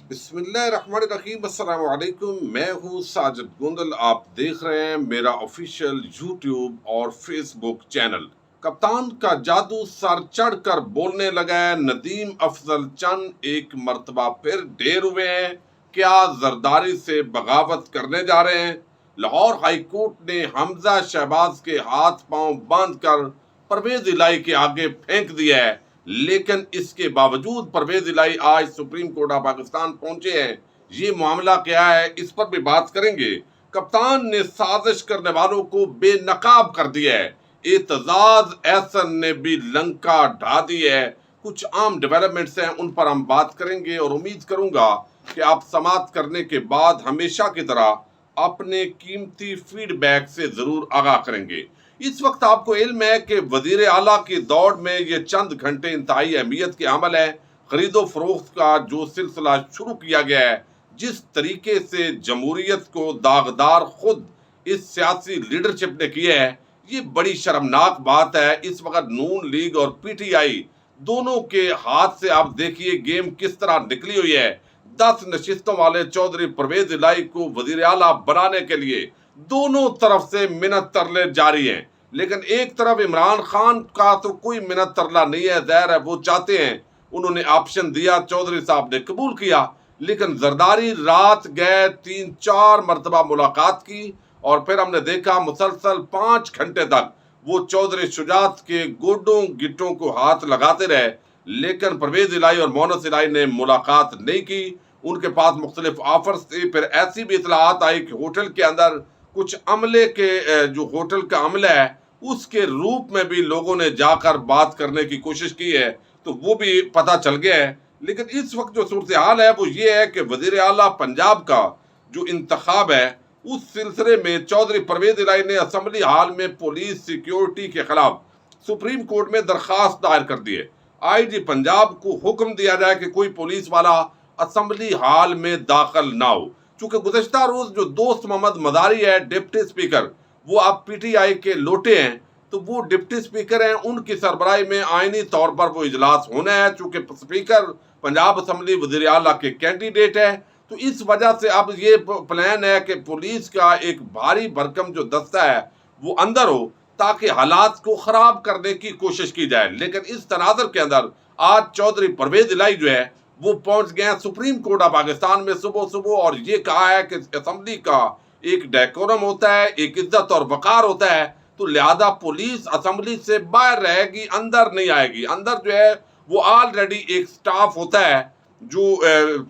بسم اللہ الرحمن الرحیم، السلام علیکم۔ میں ہوں ساجد گوندل، آپ دیکھ رہے ہیں میرا آفیشیل یوٹیوب اور فیس بک چینل۔ کپتان کا جادو سر چڑھ کر بولنے لگا ہے۔ ندیم افضل چند ایک مرتبہ پھر ڈھیر ہوئے ہیں، کیا زرداری سے بغاوت کرنے جا رہے ہیں؟ لاہور ہائی کورٹ نے حمزہ شہباز کے ہاتھ پاؤں باندھ کر پرویز الہی کے آگے پھینک دیا ہے، لیکن اس کے باوجود پرویز الہی آج سپریم کورٹ آف پاکستان پہنچے ہیں۔ یہ معاملہ کیا ہے، اس پر بھی بات کریں گے۔ کپتان نے سازش کرنے والوں کو بے نقاب کر دیا ہے۔ اعتزاز احسن نے بھی لنکا ڈھا دی ہے۔ کچھ عام ڈیولپمنٹس ہیں، ان پر ہم بات کریں گے اور امید کروں گا کہ آپ سماعت کرنے کے بعد ہمیشہ کی طرح اپنے قیمتی فیڈ بیک سے ضرور آگاہ کریں گے۔ اس وقت آپ کو علم ہے کہ وزیر اعلیٰ کی دوڑ میں یہ چند گھنٹے انتہائی اہمیت کے عمل ہے۔ خرید و فروخت کا جو سلسلہ شروع کیا گیا ہے، جس طریقے سے جمہوریت کو داغدار خود اس سیاسی لیڈرشپ نے کیا ہے، یہ بڑی شرمناک بات ہے۔ اس وقت نون لیگ اور پی ٹی آئی دونوں کے ہاتھ سے آپ دیکھیے گیم کس طرح نکلی ہوئی ہے۔ 10 نشستوں والے چودھری پرویز الہی کو وزیر اعلیٰ بنانے کے لیے دونوں طرف سے منت ترلے جاری ہیں، لیکن ایک طرف عمران خان کا تو کوئی منت ترلا نہیں ہے، ظاہر ہے وہ چاہتے ہیں، انہوں نے آپشن دیا، چودھری صاحب نے قبول کیا، لیکن زرداری رات گئے 3-4 مرتبہ ملاقات کی اور پھر ہم نے دیکھا مسلسل 5 گھنٹے تک وہ چودھری شجاعت کے گوڈوں گٹوں کو ہاتھ لگاتے رہے، لیکن پرویز الہی اور مونس الہی نے ملاقات نہیں کی۔ ان کے پاس مختلف آفرز تھے۔ پھر ایسی بھی اطلاعات آئی کہ ہوٹل کے اندر کچھ عملے کے جو ہوٹل کا عملہ ہے اس کے روپ میں بھی لوگوں نے جا کر بات کرنے کی کوشش کی ہے، تو وہ بھی پتہ چل گیا ہے۔ لیکن اس وقت جو صورتحال ہے وہ یہ ہے کہ وزیر اعلیٰ پنجاب کا جو انتخاب ہے، اس سلسلے میں چودھری پرویز الہی نے اسمبلی ہال میں پولیس سیکیورٹی کے خلاف سپریم کورٹ میں درخواست دائر کر دی ہے۔ آئی جی پنجاب کو حکم دیا جائے کہ کوئی پولیس والا اسمبلی ہال میں داخل نہ ہو، چونکہ گزشتہ روز جو دوست محمد مزاری ہے ڈپٹی اسپیکر، وہ اب پی ٹی آئی کے لوٹے ہیں، تو وہ ڈپٹی اسپیکر ہیں، ان کی سربراہی میں آئینی طور پر وہ اجلاس ہونا ہے، چونکہ اسپیکر پنجاب اسمبلی وزیر اعلیٰ کے کینڈیڈیٹ ہے، تو اس وجہ سے اب یہ پلان ہے کہ پولیس کا ایک بھاری بھرکم جو دستہ ہے وہ اندر ہو تاکہ حالات کو خراب کرنے کی کوشش کی جائے۔ لیکن اس تناظر کے اندر آج چودھری پرویز الہی جو ہے وہ پہنچ گئے ہیں سپریم کورٹ آف پاکستان میں صبح اور یہ کہا ہے کہ اسمبلی کا ایک ڈیکورم ہوتا ہے، ایک عزت اور وقار ہوتا ہے، تو لہذا پولیس اسمبلی سے باہر رہے گی، اندر نہیں آئے گی۔ اندر جو ہے وہ آلریڈی ایک سٹاف ہوتا ہے جو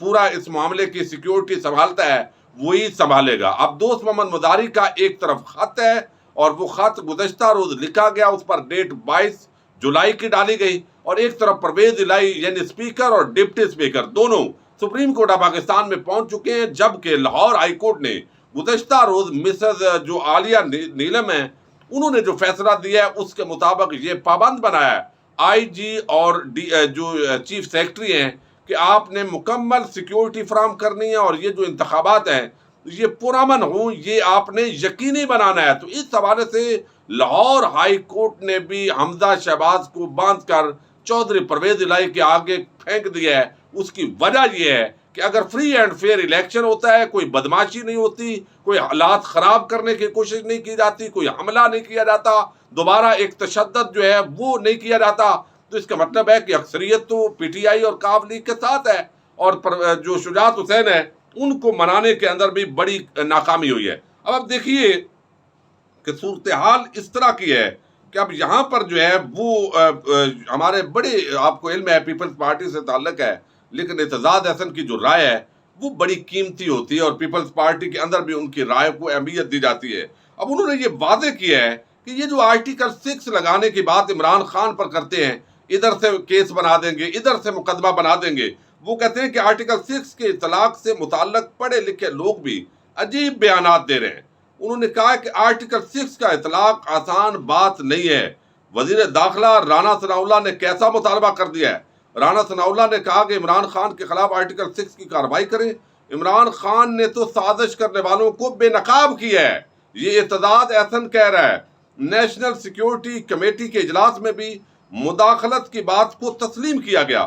پورا اس معاملے کی سیکیورٹی سنبھالتا ہے، وہی سنبھالے گا۔ اب دوست محمد مزاری کا ایک طرف خط ہے اور وہ خط گزشتہ روز لکھا گیا، اس پر ڈیٹ 22 جولائی کی ڈالی گئی، اور ایک طرف پرویز الہی یعنی اسپیکر اور ڈپٹی اسپیکر دونوں سپریم کورٹ آف پاکستان میں پہنچ چکے ہیں، جبکہ لاہور ہائی کورٹ نے گزشتہ روز مسز جو عالیہ نیلم ہیں انہوں نے جو فیصلہ دیا ہے اس کے مطابق یہ پابند بنایا ہے آئی جی اور جو چیف سیکرٹری ہیں کہ آپ نے مکمل سیکیورٹی فراہم کرنی ہے، اور یہ جو انتخابات ہیں یہ پرامن ہوں، یہ آپ نے یقینی بنانا ہے۔ تو اس حوالے سے لاہور ہائی کورٹ نے بھی حمزہ شہباز کو باندھ کر چودھری پرویز الہی کے آگے پھینک دیا ہے۔ اس کی وجہ یہ ہے کہ اگر فری اینڈ فیئر الیکشن ہوتا ہے، کوئی بدماشی نہیں ہوتی، کوئی حالات خراب کرنے کی کوشش نہیں کی جاتی، کوئی حملہ نہیں کیا جاتا، دوبارہ ایک تشدد جو ہے وہ نہیں کیا جاتا، تو اس کا مطلب ہے کہ اکثریت تو پی ٹی آئی اور قاف لیگ کے ساتھ ہے، اور جو شجاعت حسین ہے ان کو منانے کے اندر بھی بڑی ناکامی ہوئی ہے۔ اب آپ دیکھیے کہ صورتحال اس طرح کی ہے کہ اب یہاں پر جو ہے وہ ہمارے بڑے، آپ کو علم ہے پیپلز پارٹی سے تعلق ہے، لیکن اعتزاز احسن کی جو رائے ہے وہ بڑی قیمتی ہوتی ہے، اور پیپلز پارٹی کے اندر بھی ان کی رائے کو اہمیت دی جاتی ہے۔ اب انہوں نے یہ واضح کیا ہے کہ یہ جو آرٹیکل 6 لگانے کی بات عمران خان پر کرتے ہیں، ادھر سے کیس بنا دیں گے، ادھر سے مقدمہ بنا دیں گے، وہ کہتے ہیں کہ آرٹیکل 6 کے اطلاق سے متعلق پڑھے لکھے لوگ بھی عجیب بیانات دے رہے ہیں۔ انہوں نے کہا کہ آرٹیکل 6 کا اطلاق آسان بات نہیں ہے۔ وزیر داخلہ رانا ثناء اللہ نے کیسا مطالبہ کر دیا ہے؟ رانا ثناء اللہ نے کہا کہ عمران خان کے خلاف آرٹیکل 6 کی کارروائی کریں۔ عمران خان نے تو سازش کرنے والوں کو بے نقاب کیا ہے، یہ اعتزاز احسن کہہ رہا ہے۔ نیشنل سیکیورٹی کمیٹی کے اجلاس میں بھی مداخلت کی بات کو تسلیم کیا گیا۔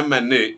MNA,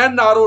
NRO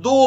2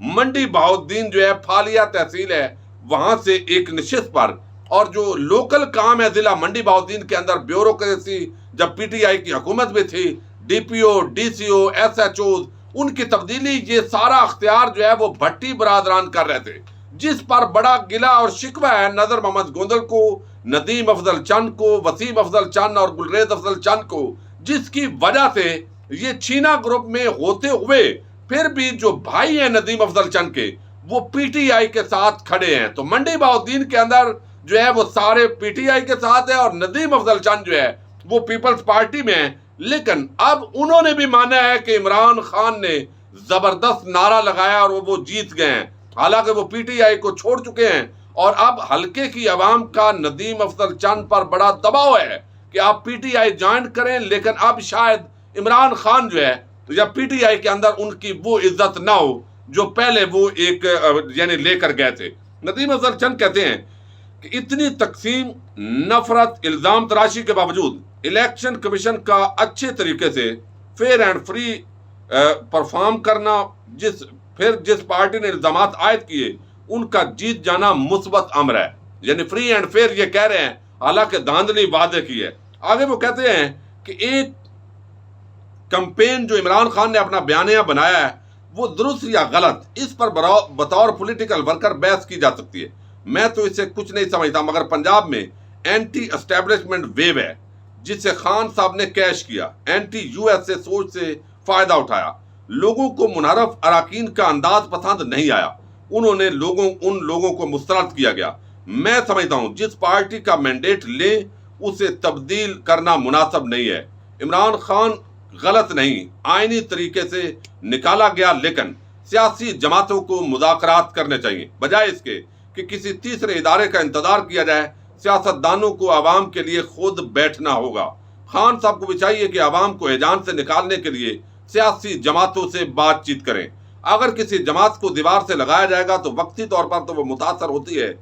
منڈی بہاؤالدین جو ہے پھالیا تحصیل ہے وہاں سے ایک نشست پر، اور جو لوکل کام ہے ضلع منڈی بہاؤالدین کے اندر بیوروکریسی جب پی ٹی آئی کی حکومت میں تھی، ڈی پی او، ڈی سی او، ایس ایچ اوز، ان کی تبدیلی، یہ سارا اختیار جو ہے وہ بھٹی برادران کر رہے تھے، جس پر بڑا گلہ اور شکوہ ہے نذر محمد گوندل کو، ندیم افضل چند کو، وسیم افضل چند اور گلریز افضل چند کو، جس کی وجہ سے یہ چھینا گروپ میں ہوتے ہوئے پھر بھی جو بھائی ہیں ندیم افضل چند کے، وہ پی ٹی آئی کے ساتھ کھڑے ہیں۔ تو منڈی بہاؤالدین کے اندر جو ہے وہ سارے پی ٹی آئی کے ساتھ ہے، اور ندیم افضل چند جو ہے وہ پیپلز پارٹی میں ہیں۔ لیکن اب انہوں نے بھی مانا ہے کہ عمران خان نے زبردست نعرہ لگایا اور وہ جیت گئے ہیں، حالانکہ وہ پی ٹی آئی کو چھوڑ چکے ہیں، اور اب حلقے کی عوام کا ندیم افضل چند پر بڑا دباؤ ہے کہ آپ پی ٹی آئی جوائن کریں، لیکن اب شاید عمران خان جو ہے یا پی ٹی آئی کے اندر ان کی وہ عزت نہ ہو جو پہلے وہ ایک یعنی لے کر گئے تھے۔ ندیم افضل چند کہتے ہیں کہ اتنی تقسیم، نفرت، الزام تراشی کے باوجود الیکشن کمیشن کا اچھے طریقے سے فیئر اینڈ فری پرفارم کرنا، جس پارٹی نے الزامات عائد کیے ان کا جیت جانا مثبت امر ہے، یعنی فری اینڈ فیئر یہ کہہ رہے ہیں، حالانکہ دھاندلی وعدے کی ہے۔ آگے وہ کہتے ہیں کہ ایک کمپین جو عمران خان نے اپنا بیانیہ بنایا ہے وہ درست یا غلط، اس پر بطور پولیٹیکل ورکر بحث کی جا سکتی ہے، میں تو اسے کچھ نہیں سمجھتا، مگر پنجاب میں اینٹی اسٹیبلشمنٹ ویو ہے جسے خان صاحب نے کیش کیا، اینٹی یو ایس اے سوچ سے فائدہ اٹھایا، لوگوں کو منحرف اراکین کا انداز پسند نہیں آیا، ان لوگوں کو مسترد کیا گیا۔ میں سمجھتا ہوں جس پارٹی کا مینڈیٹ لے اسے تبدیل کرنا مناسب نہیں ہے۔ عمران خان غلط نہیں، آئینی طریقے سے نکالا گیا، لیکن سیاسی جماعتوں کو مذاکرات کرنے چاہیے بجائے اس کے کہ کسی تیسرے ادارے کا انتظار کیا جائے۔ سیاست دانوں کو عوام کے لیے خود بیٹھنا ہوگا۔ خان صاحب کو بھی چاہیے کہ عوام کو حیجان سے نکالنے کے لیے سیاسی جماعتوں سے بات چیت کریں۔ اگر کسی جماعت کو دیوار سے لگایا جائے گا تو وقتی طور پر تو وہ متاثر ہوتی ہے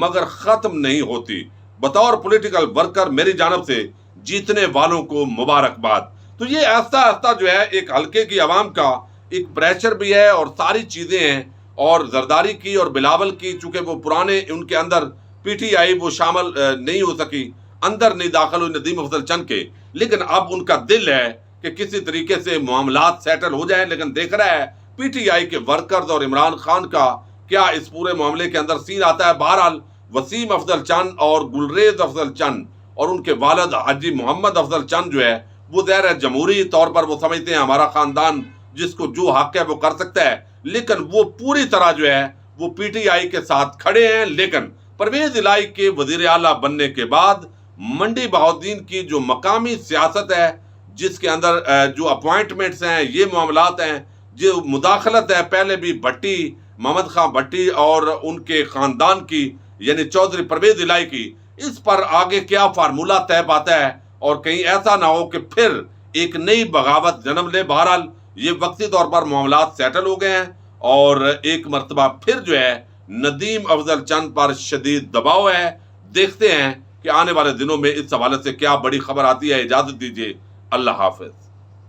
مگر ختم نہیں ہوتی۔ بطور پولیٹیکل ورکر میری جانب سے جیتنے والوں کو مبارکباد۔ تو یہ آہستہ آہستہ جو ہے ایک حلقے کی عوام کا ایک پریشر بھی ہے اور ساری چیزیں ہیں، اور زرداری کی اور بلاول کی، چونکہ وہ پرانے ان کے اندر پی ٹی آئی وہ شامل نہیں ہو سکی، اندر نہیں داخل ہوئی ندیم افضل چند کے، لیکن اب ان کا دل ہے کہ کسی طریقے سے معاملات سیٹل ہو جائیں، لیکن دیکھ رہا ہے پی ٹی آئی کے ورکرز اور عمران خان کا کیا اس پورے معاملے کے اندر سین آتا ہے۔ بہرحال وسیم افضل چند اور گلریز افضل چند اور ان کے والد حاجی محمد افضل چند جو ہے وہ ظاہر ہے جمہوری طور پر وہ سمجھتے ہیں ہمارا خاندان جس کو جو حق ہے وہ کر سکتا ہے، لیکن وہ پوری طرح جو ہے وہ پی ٹی آئی کے ساتھ کھڑے ہیں۔ لیکن پرویز الہی کے وزیر اعلیٰ بننے کے بعد منڈی بہاؤالدین کی جو مقامی سیاست ہے، جس کے اندر جو اپوائنٹمنٹس ہیں، یہ معاملات ہیں، جو مداخلت ہے پہلے بھی بھٹی، محمد خان بھٹی اور ان کے خاندان کی یعنی چودھری پرویز الہی کی، اس پر آگے کیا فارمولہ طے پاتا ہے اور کہیں ایسا نہ ہو کہ پھر ایک نئی بغاوت جنم لے۔ بہرحال یہ وقتی طور پر معاملات سیٹل ہو گئے ہیں اور ایک مرتبہ پھر جو ہے ندیم افضل چند پر شدید دباؤ ہے۔ دیکھتے ہیں کہ آنے والے دنوں میں اس حوالے سے کیا بڑی خبر آتی ہے۔ اجازت دیجیے، اللہ حافظ۔